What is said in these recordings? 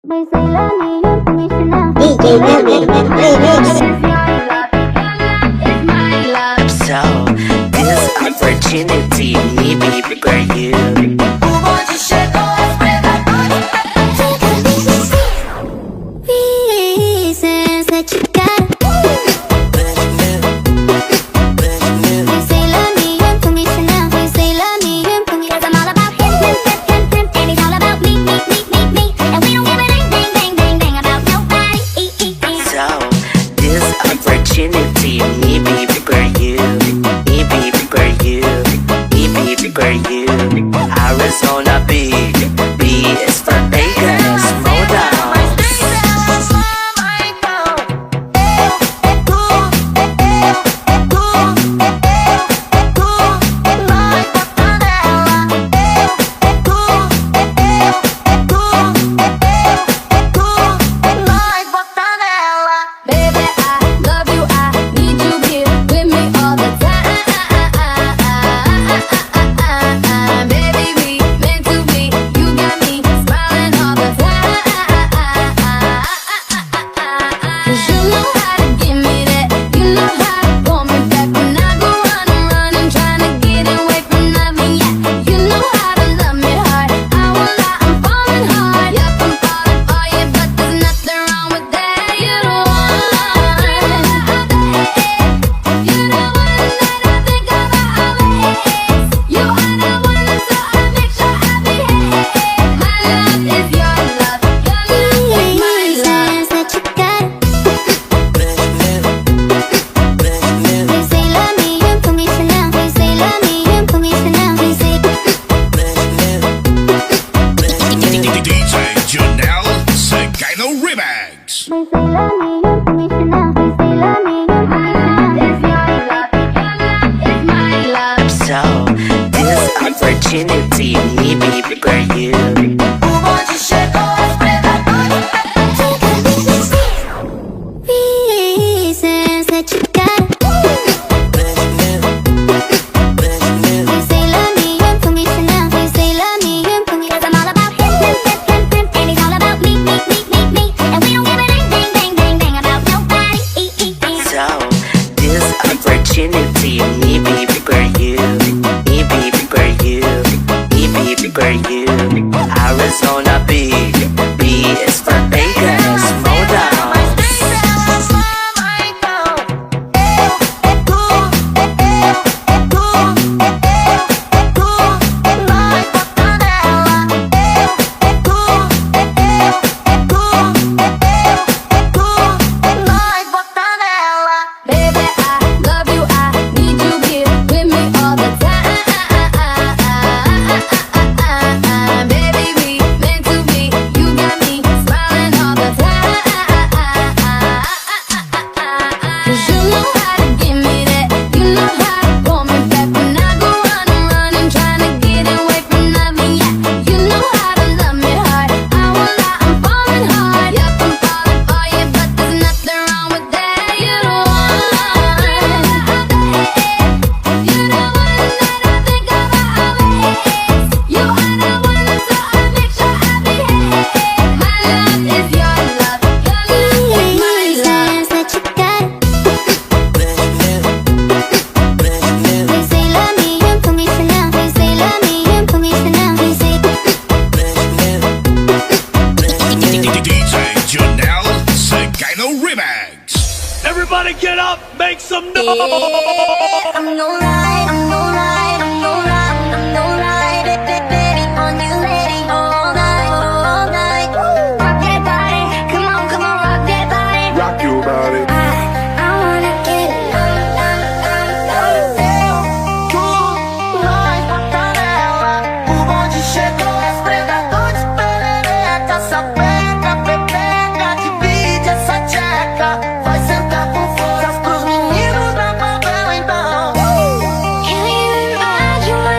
DJ Melvin Remix. So, this opportunity, maybe for you. Reasons that you got. Opportunity, maybe for you, maybe for you, maybe for you. Arizona B is for Vegas, Moda. Opportunity, maybe for you. Reasons that you got. Opportunity, maybe for you, maybe for you, maybe for you. Arizona B is for Vegas, Moda. Everybody get up, make some noise! I'm no lie, I'm no lie, I'm no lie, I'm no lie. Baby, on you, lady, all night, all night. Rock that body, come on, rock that body. Rock your body. I wanna get it Vai sentar com força pros meninos da favela então. Can you imagine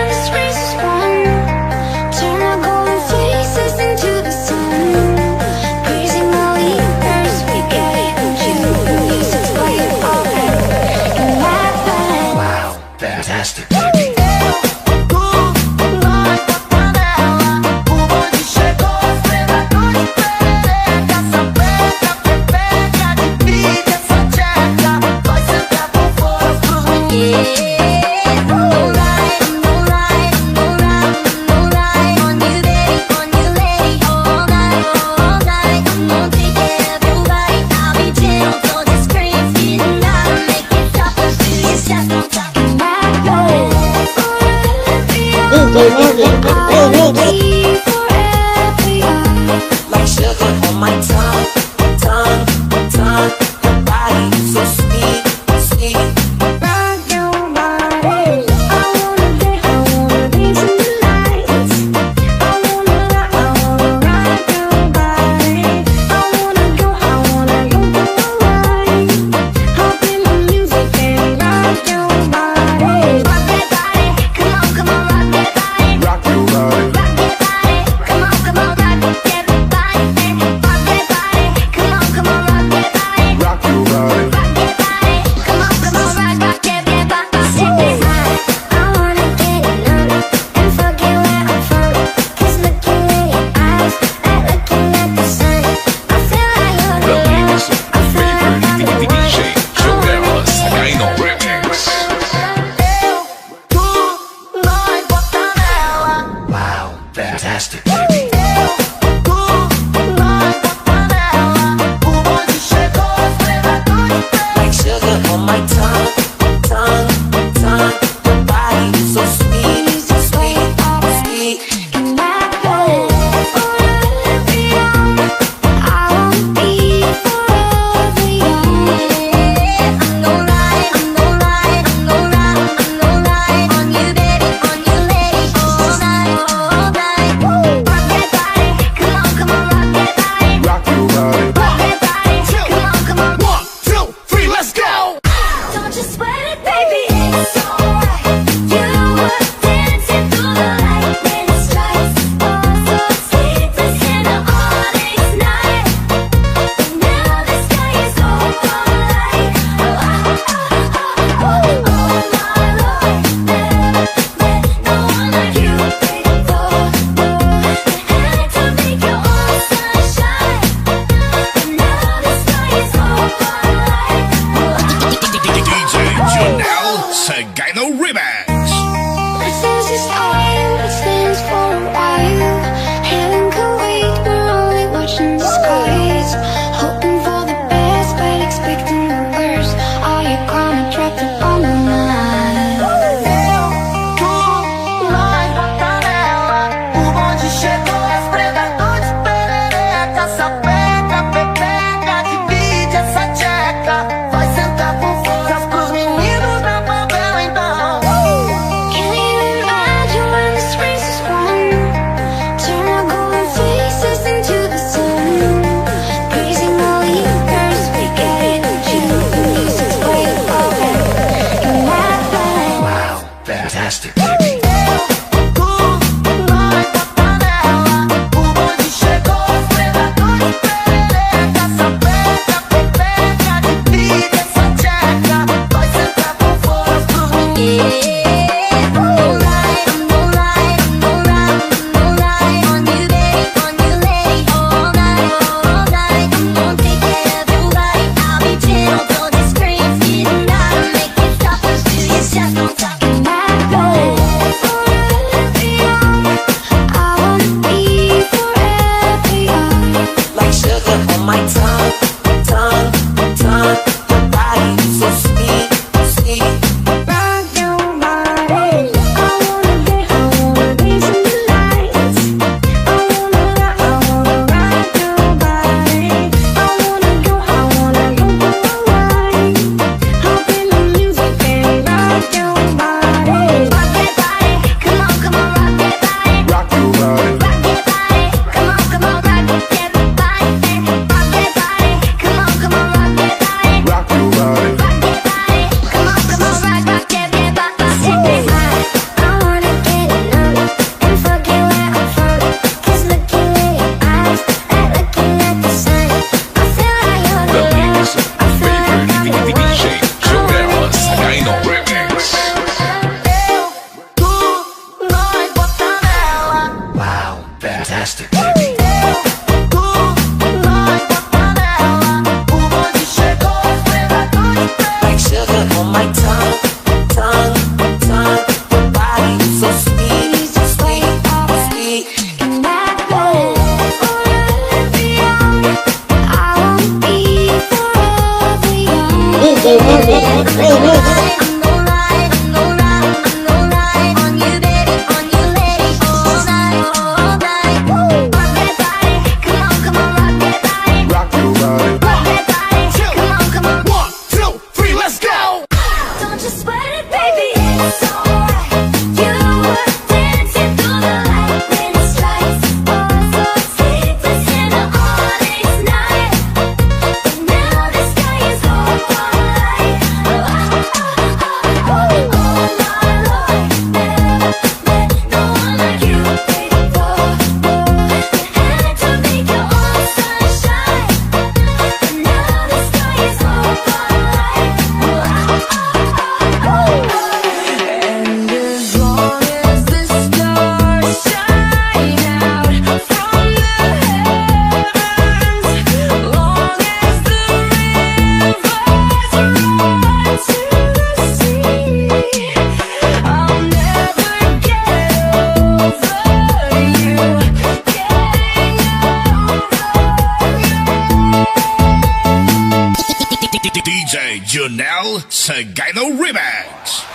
DJ Junel Sagino Remix.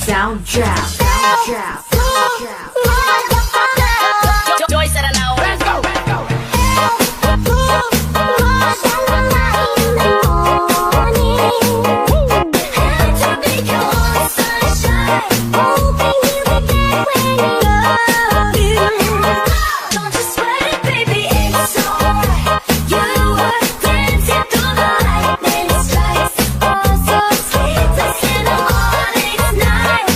Sound trap. Joy said I know. Let's go. Don't you sweat it, baby, it's alright. You were dancing through the lightning strikes. Oh, so sweet, the skin of onyx night.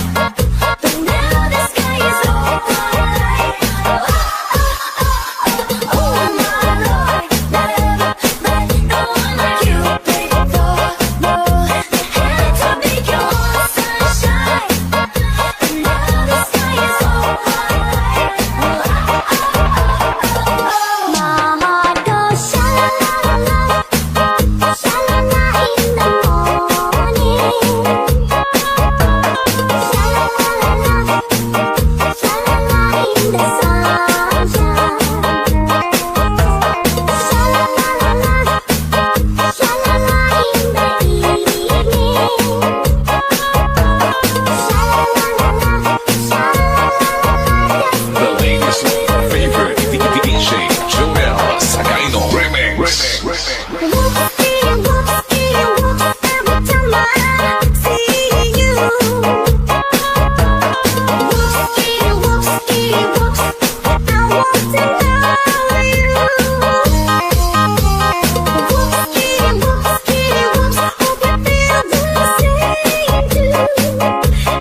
But now the sky is overlight. Oh, my Lord, never let no one like you break the law. Had to make your own sunshine. But now the sky is overlight. My heart goes sha-la-la-la-la, sha-la-la in the morning. Sha-la-la-la-la, sha-la-la in the sunshine. Sha-la-la-la-la, sha-la-la in the evening. Sha-la-la-la-la, sha-la-la-la-la. The latest favorite DJ Junel Sagino Remix. Whoopsie, every time I see you. Whoopsie, I want to know you. Whoopsie, hope you feel the same too.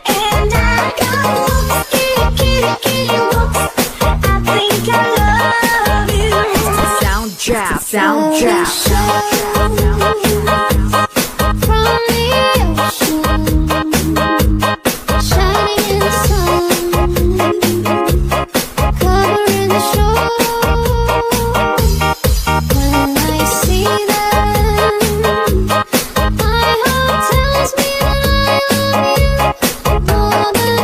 And I got kitty, I think I love you. Sound trap. From the ocean, shining in the sun, covering the shore. When I see them, my heart tells me that I love you more than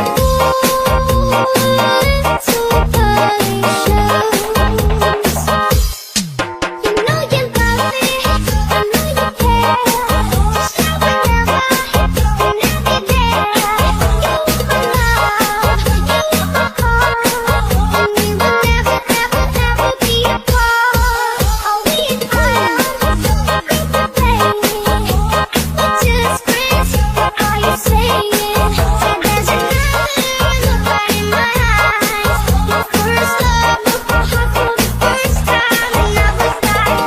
little body shows. You know you love me, I know you care. Stop whenever, and I'll be there. You are my love, you are my heart, and we will never, ever be apart. Oh, we are, baby. Just breathe, what are you saying? Said there's another look right in my eyes. Your first love, my heart for the first time, and I was like,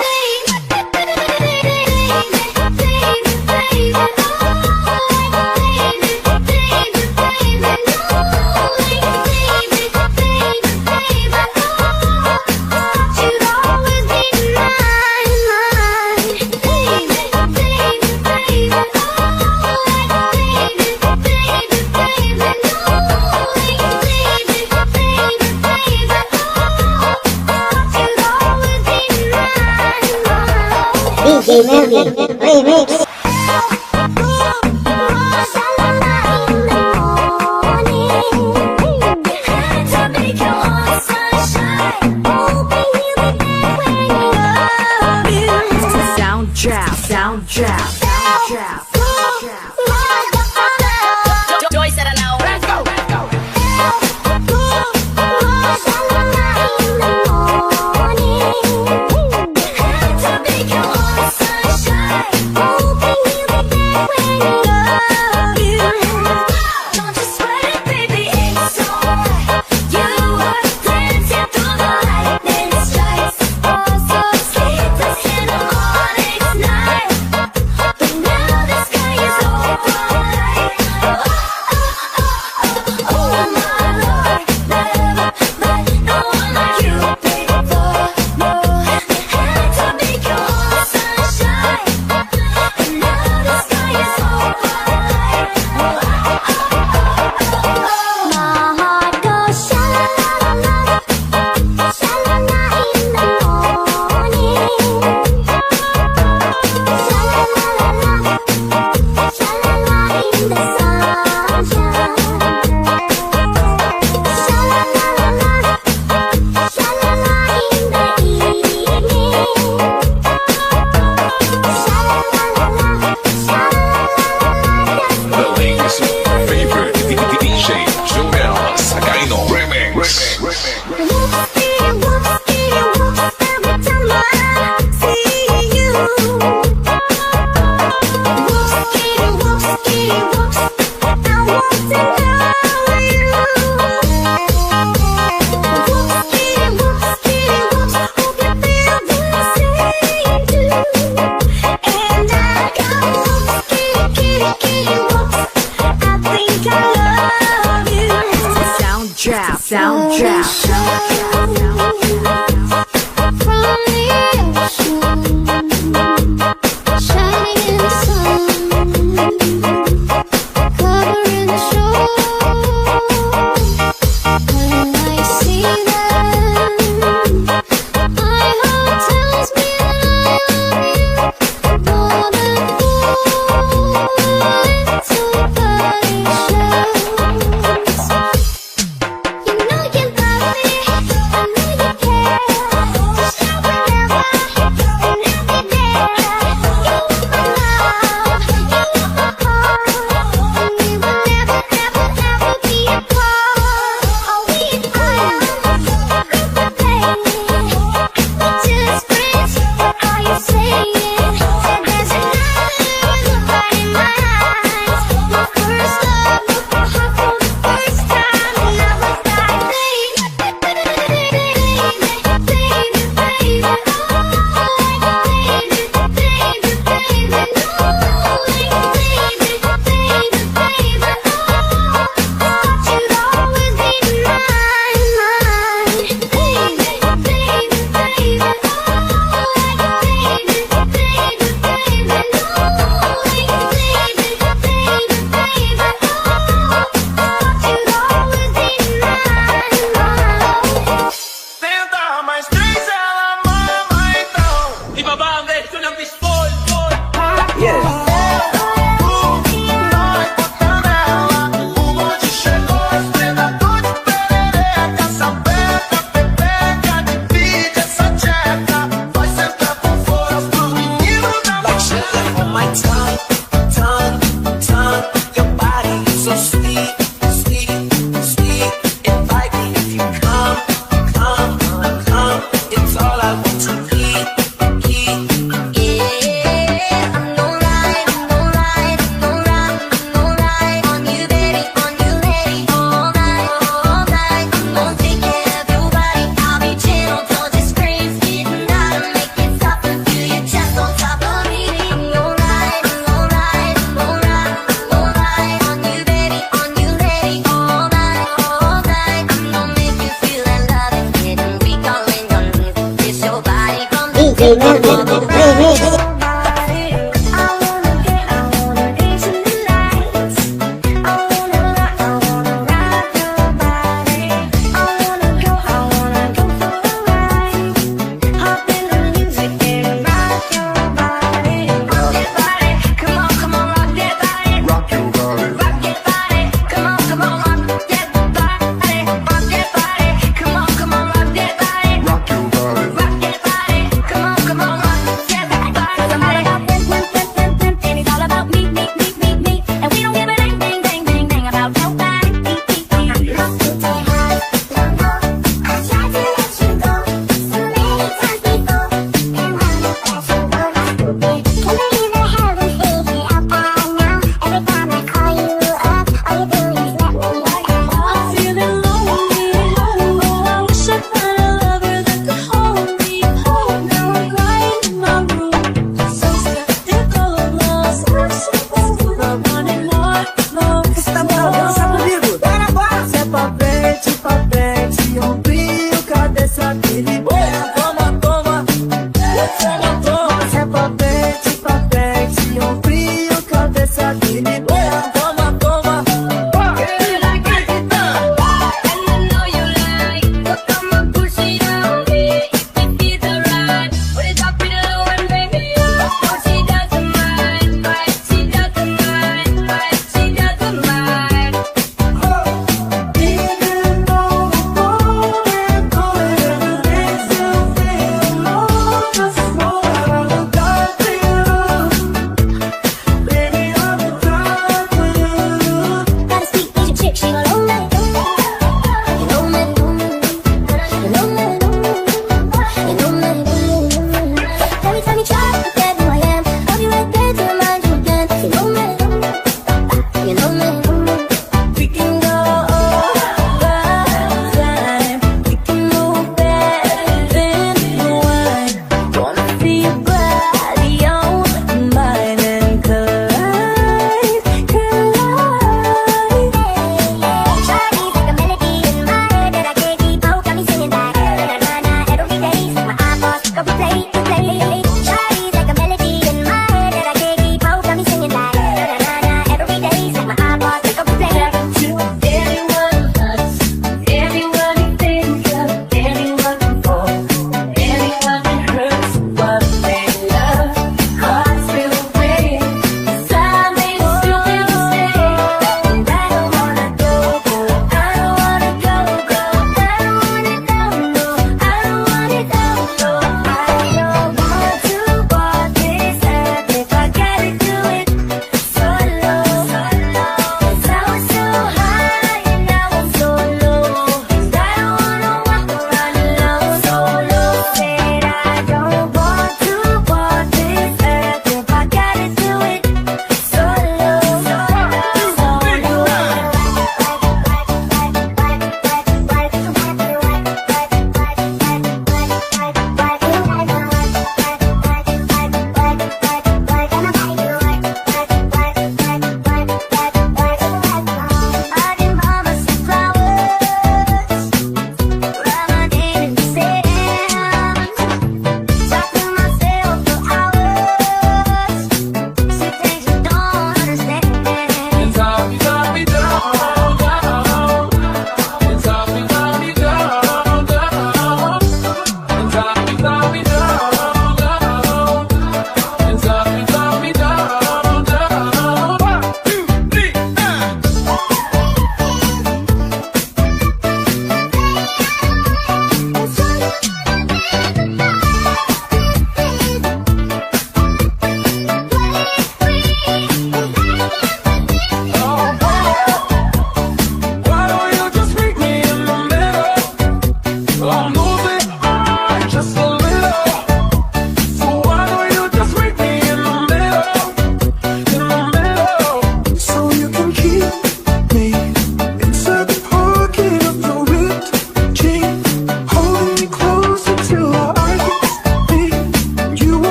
DJ Melvin Remix. Sound trap. Joy said I know. Let's go. Don't you sweat it, baby, it's alright. You were dancing through the lightning strikes. Oh, so sweet, the skin of onyx night. But now the You know you got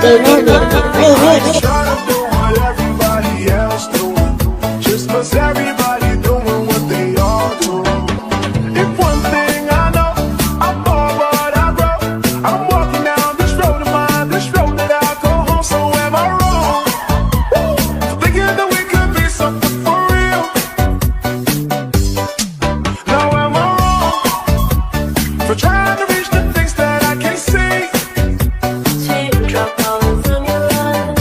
Remix. Trying to do what everybody else doing, just 'cause everybody doing what they all do. If one thing I know, I'm more what I wrote. I'm walking down this road of mine, this road that I go home. So am I wrong? Thinking that we could be something for real. Now am I wrong for trying to reach the things that I can't see? Teardrop falling from your eyes.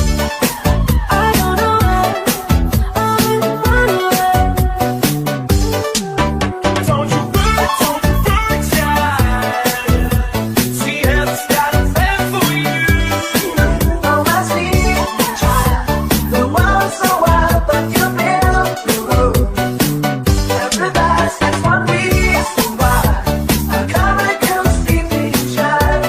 I don't know why I'm in the right way. Don't you worry, child. See, heaven's got a plan for you. Oh, I see, child. The world's so wide, but you build the road. Everybody's got one reason why I come and come see me, child.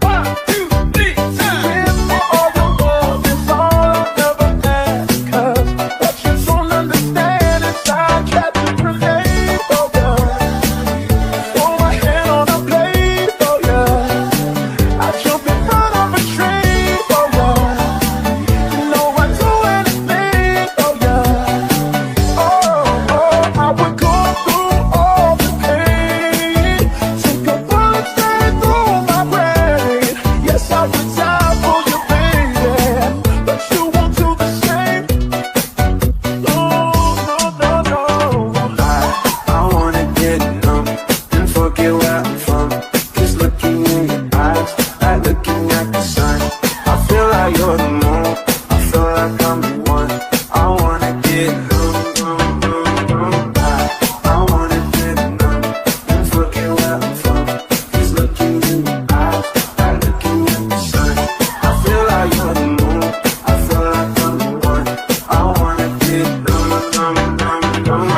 1, 2, 3, time. For all the love, it's all I've ever had. 'Cause what you don't understand is I tried to relate, oh yeah. Throw my hand on a blade, oh yeah. I jump in front of a train, oh yeah. You know I'd do anything, oh yeah. Oh, I would go through all the pain, take a bullet straight through my brain. Yes, I would die for you, baby, but you won't do the same. No, no, no, no. I wanna get numb and forget where I'm from. Just looking in your eyes, like looking at the sun. I feel like you're the moon, I feel like I'm the one. I wanna get numb, numb, numb, numb. I wanna get numb and forget where I'm from. Just looking in your eyes, like looking at the sun. I feel like you're the moon, I feel like I'm the one. I wanna get numb, numb, numb, numb.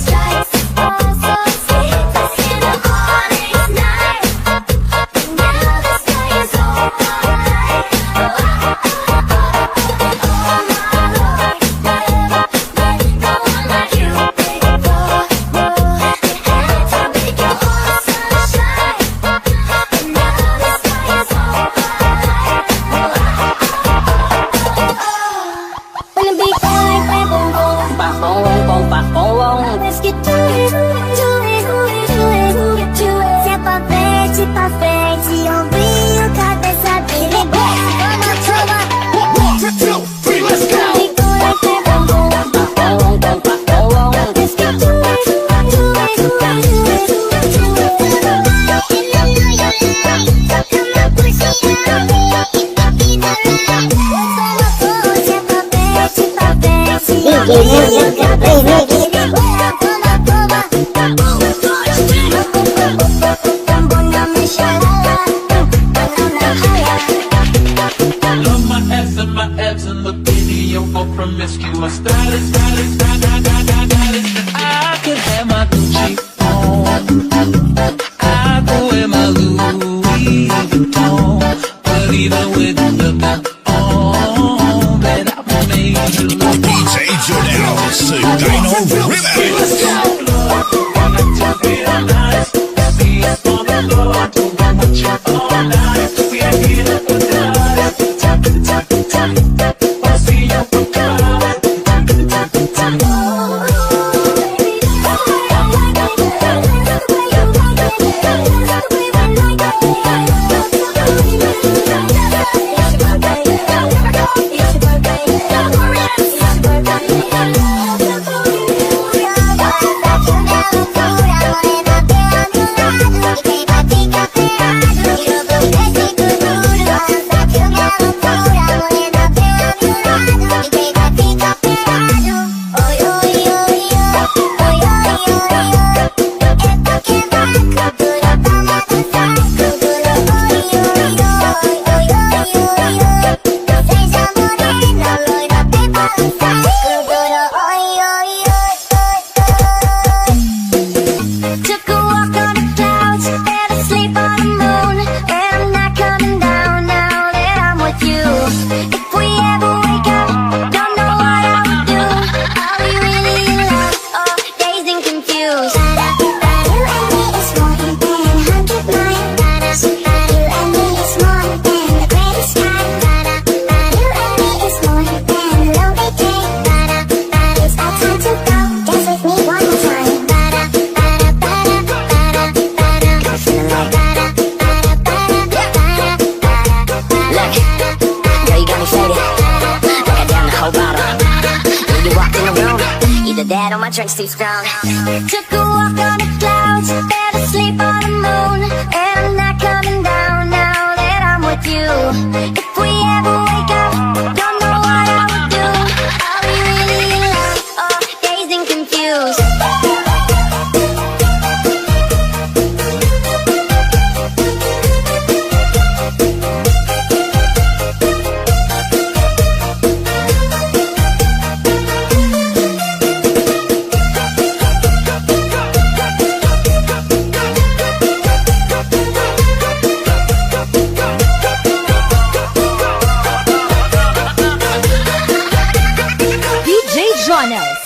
Strikes, oh so sweet, the skin of bad, all my drinks too strong. Took a walk on the clouds, fell asleep on the moon, and I'm not coming down now that I'm with you. If we ever wake up, don't know what I would do. Are we really in love or dazed and confused?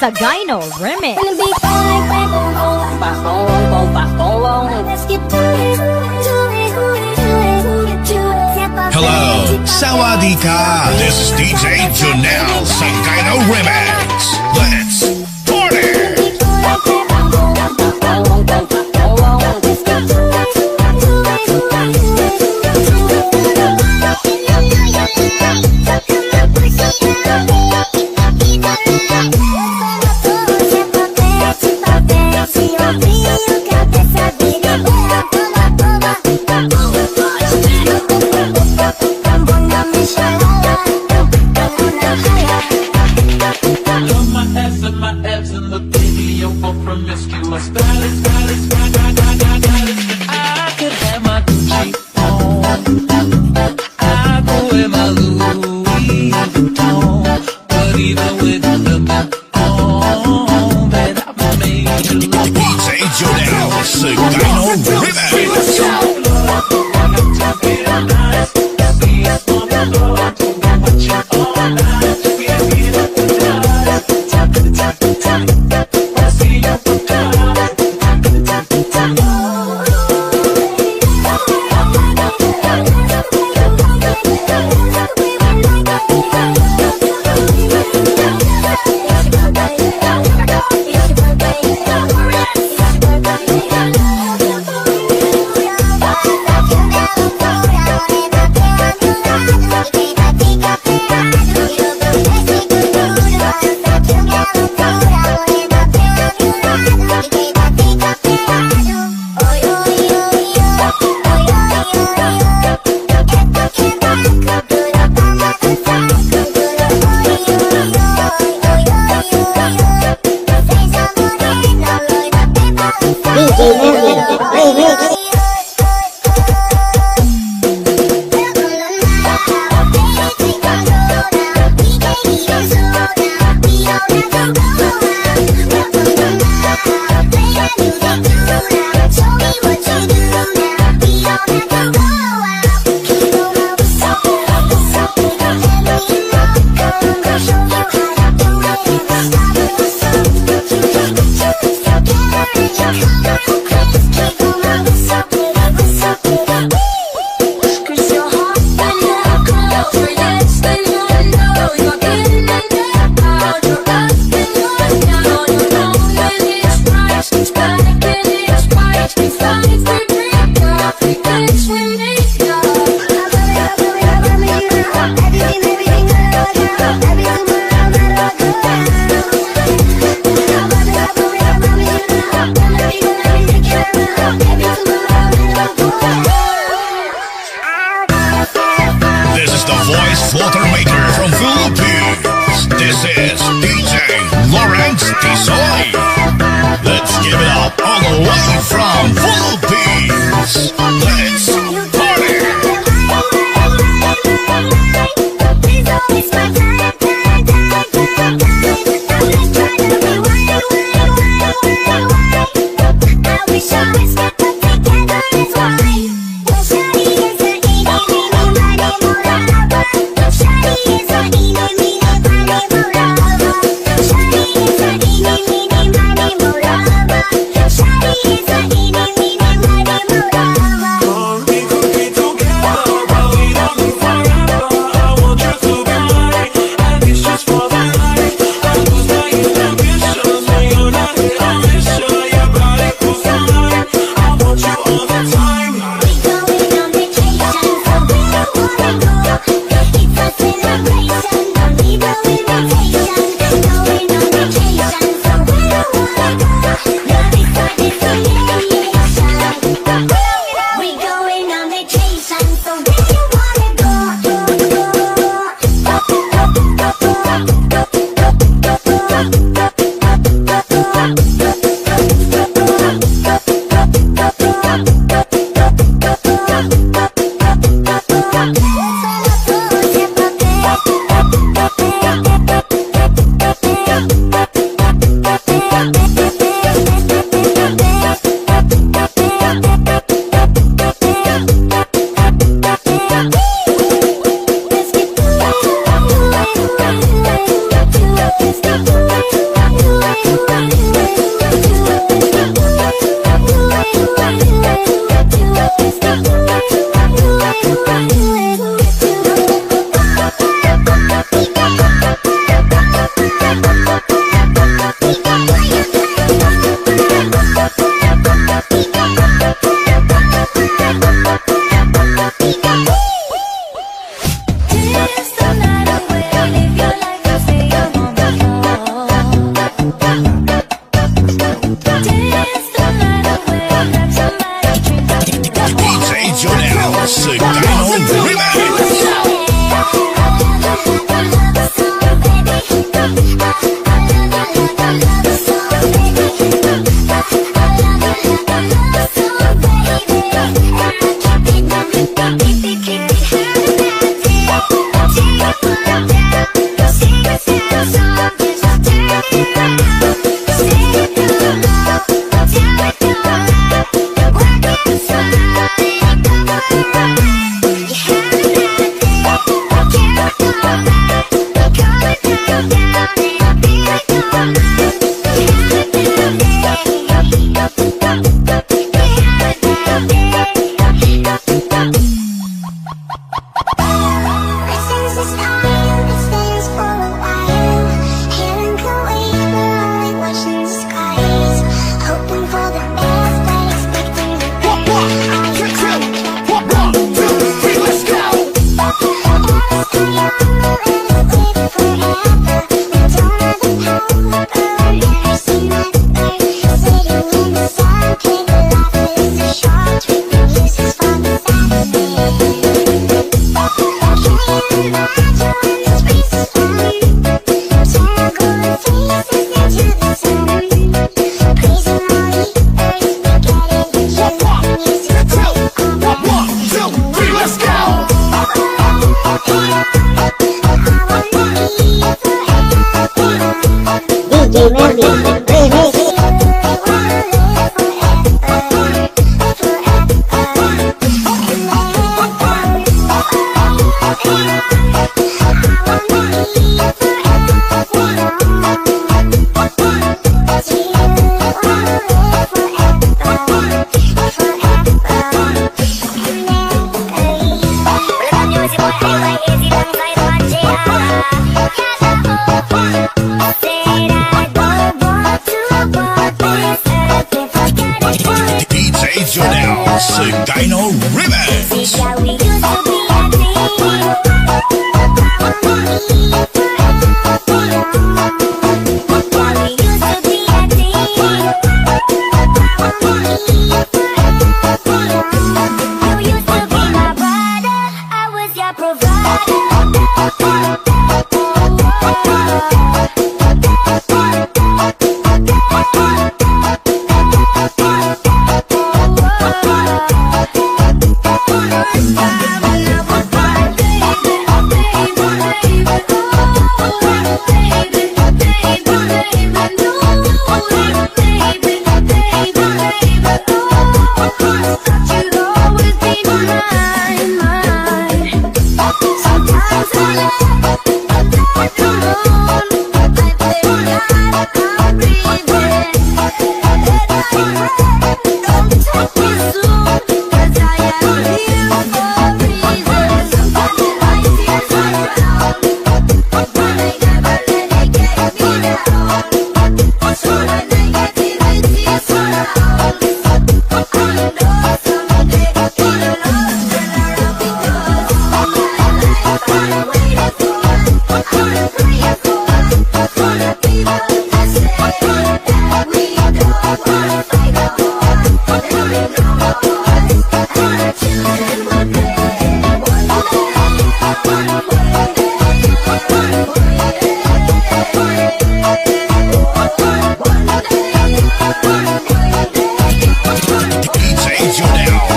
Sagino Remix. Wanna be fine, let's get to it, Hello, Sawadika. This is DJ Janelle Sagino Remix. Let's party. I Sagino Remix. DJ Melvin Remix. DJ Jonel Sagino Remix. Yeah, we used to be a You used to be my brother, I was your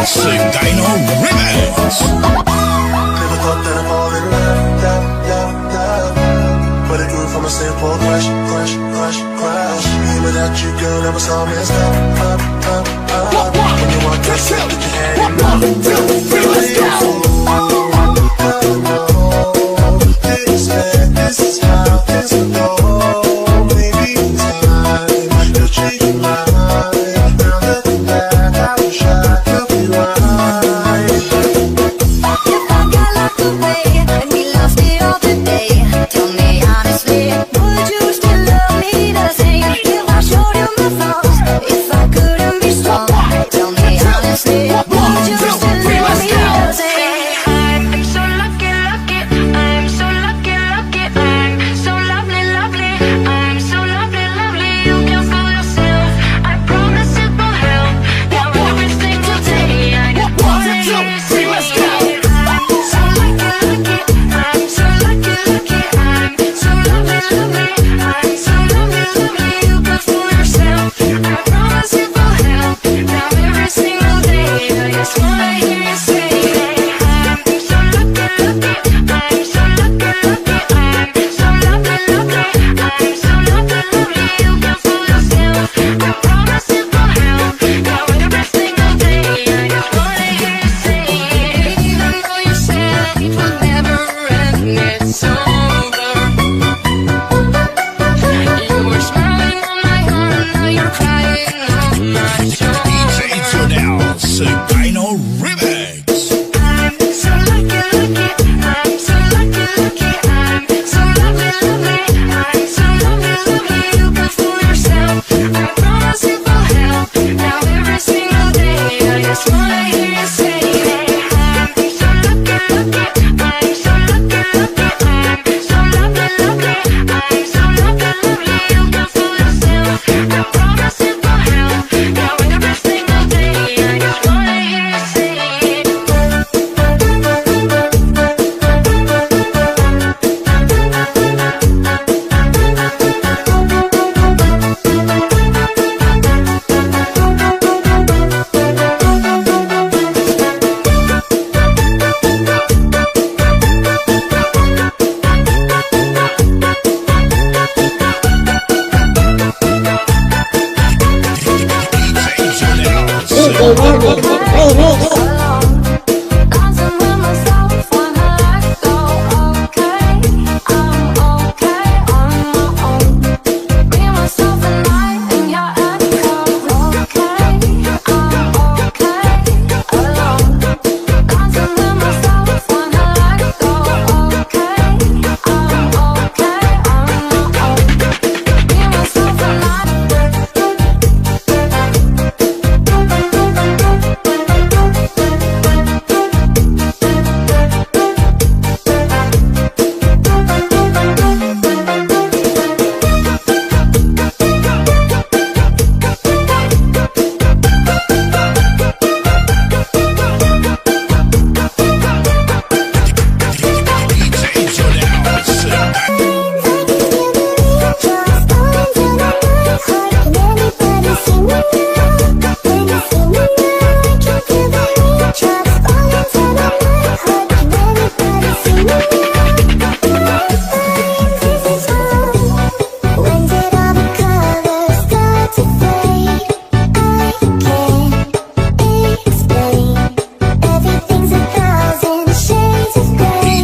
Sagino Remix. Never thought that I'm all in love. But it grew from a simple crush. Me without you, girl, never saw me stop. When you walk that step, put your hand in mine. 1, 2, 3, let's go. This is how things will go. Maybe in time, you'll change your mind. Now looking back, I wish I could be right. If I got locked away and we lost it all today, tell me honestly, would you still love me the same? If I showed you my flaws, if DJ Jonel Sagino Remix. I'm so lucky, lucky, I'm so lucky, lucky, I'm so lovely, lovely, I'm so lovely, lovely. You can fool yourself, I promise it will help. Now every single day, I just wanna hear you say, I'm so lucky, lucky, I'm so lucky, lucky, I'm so lovely, lovely, I'm so lovely, lovely. You can fool yourself, I promise it will help. Now every single day, I just wanna hear you say it. DJ Melvin Remix. Dancing with myself when my life go okay. I'm okay on my own. Be myself at night and your echo. Okay, I'm okay alone. Dancing with myself when my life go okay. I'm okay on my own. Be myself at night.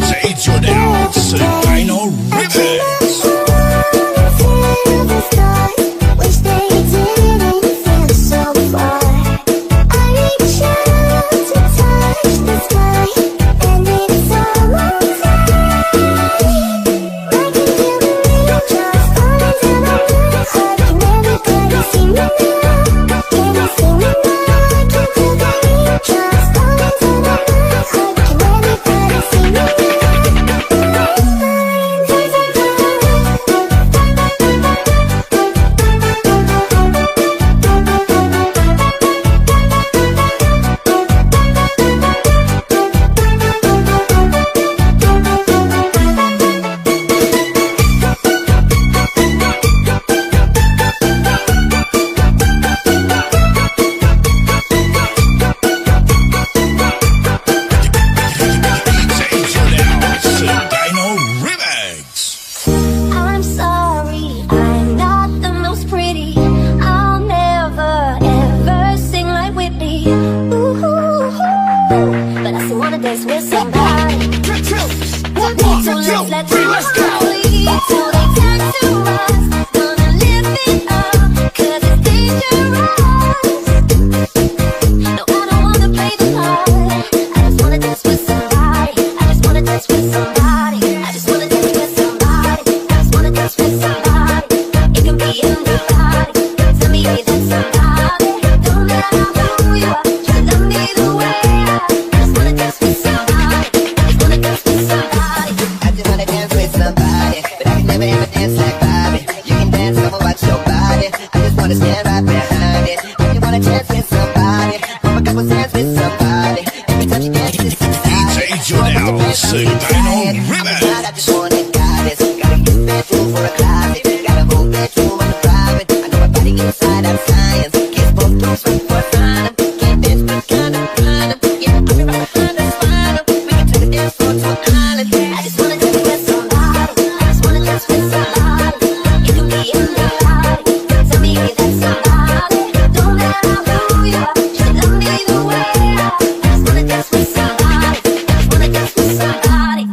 DJ Jonel Sagino. DJ Jonel Sagino Remix. DJ Jonel Sagino Remix. I'm sorry, I'm not the most pretty. I'll never ever sing like Whitney. Ooh, but I still wanna dance with somebody. So let's go. Till they turn to us, gonna live it up, 'cause it's dangerous. No, I don't wanna play the part. I just wanna dance with somebody. I just wanna dance with somebody. I just wanna dance with somebody. I just wanna dance with somebody. It can be anybody. Tell me that somebody. Don't matter who you are, just love me the way I am. I just wanna dance with somebody. I just wanna dance with somebody. I just wanna dance with somebody, but I can never ever dance like Bobby. You can dance, I'ma watch your body. I just wanna stand right behind it. If you wanna dance with somebody, I'ma couple dance with somebody. Every time you dance with somebody, DJ Jonel Sagino Remix. I just wanna goddess. Got a new bedroom for a closet. Got a whole bedroom on the private. I know my body inside out science. Kiss both doors right before I find 'em. Can't dance but kinda blind 'em. Yeah, I'll be right behind the spine 'em. We can turn the dance floor to an island. I just wanna dance with somebody. I just wanna dance with somebody. It can be anybody. Tell me that somebody. Don't matter who you are, just love me the way I am. I just wanna dance with somebody. I just wanna dance with somebody.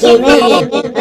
kaibig-ibig.